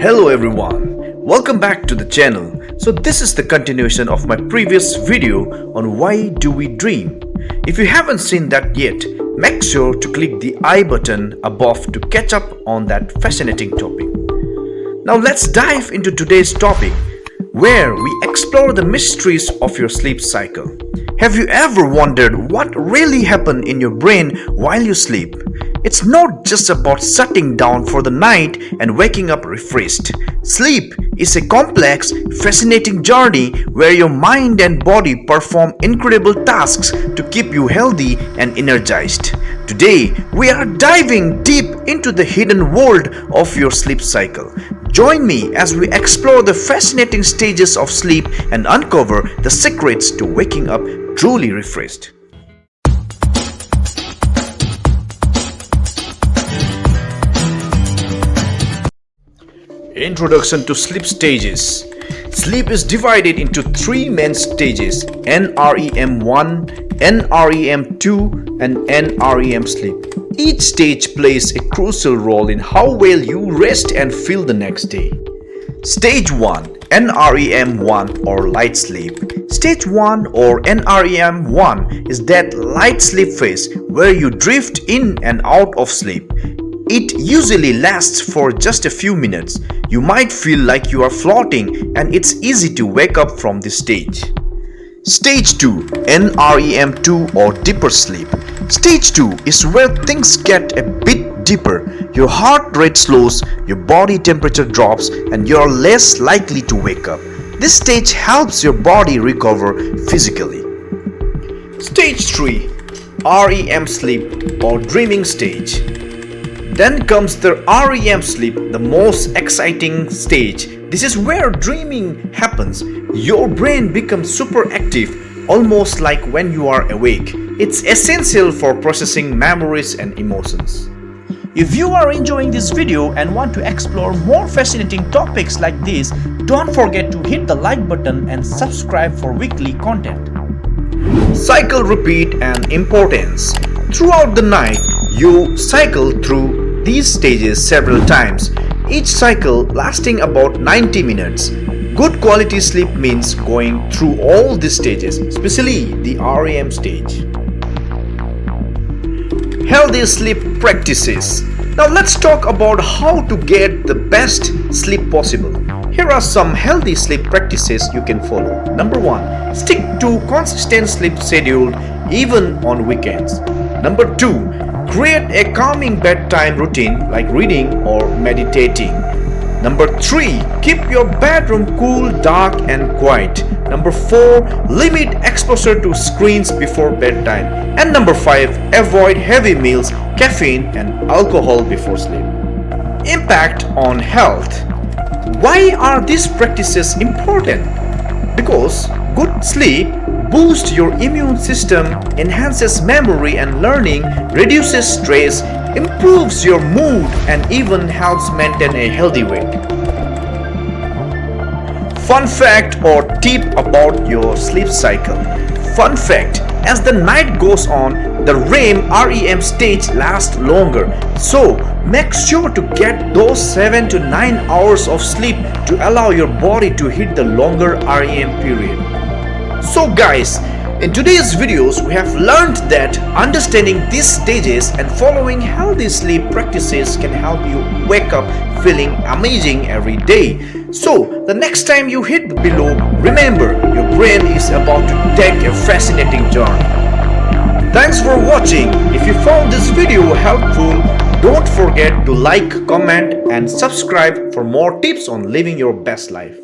Hello everyone, welcome back to the channel. So this is the continuation of my previous video on why do we dream. If you haven't seen that yet, make sure to click the I button above to catch up on that fascinating topic. Now let's dive into today's topic, where we explore the mysteries of your sleep cycle. Have you ever wondered what really happens in your brain while you sleep? It's not just about shutting down for the night and waking up refreshed. Sleep is a complex, fascinating journey where your mind and body perform incredible tasks to keep you healthy and energized. Today, we are diving deep into the hidden world of your sleep cycle. Join me as we explore the fascinating stages of sleep and uncover the secrets to waking up truly refreshed. Introduction to sleep stages. Sleep is divided into three main stages: NREM 1, NREM 2, and NREM sleep. Each stage plays a crucial role in how well you rest and feel the next day. Stage 1, NREM 1 or light sleep. Stage 1 or NREM 1 is that light sleep phase where you drift in and out of sleep. It usually lasts for just a few minutes. You might feel like you are floating, and it's easy to wake up from this stage. Stage 2, NREM 2 or deeper sleep. Stage 2 is where things get a bit deeper. Your heart rate slows, your body temperature drops, and you are less likely to wake up. This stage helps your body recover physically. Stage 3, REM sleep or dreaming stage. Then comes the REM sleep, the most exciting stage. This is where dreaming happens. Your brain becomes super active, almost like when you are awake. It's essential for processing memories and emotions. If you are enjoying this video and want to explore more fascinating topics like this, don't forget to hit the like button and subscribe for weekly content. Cycle repeat and importance. Throughout the night, you cycle through these stages several times, each cycle lasting about 90 minutes. Good quality sleep means going through all these stages, especially the REM stage. Healthy sleep practices. Now let's talk about how to get the best sleep possible. Here are some healthy sleep practices you can follow. Number 1. Stick to consistent sleep schedule even on weekends. Number 2. Create a calming bedtime routine like reading or meditating. Number 3. Keep your bedroom cool, dark and quiet. Number 4. Limit exposure to screens before bedtime. And number 5. Avoid heavy meals, caffeine and alcohol before sleep. Impact on health. Why are these practices important? Because good sleep boosts your immune system, enhances memory and learning, reduces stress, improves your mood, and even helps maintain a healthy weight. Fun fact or tip about your sleep cycle. Fun fact: as the night goes on, the REM stage lasts longer. So make sure to get those 7 to 9 hours of sleep to allow your body to hit the longer REM period. So guys, in today's videos we have learned that understanding these stages and following healthy sleep practices can help you wake up feeling amazing every day. So the next time you hit below, remember your brain is about to take a fascinating journey. Thanks for watching. If you found this video helpful, don't forget to like, comment and subscribe for more tips on living your best life.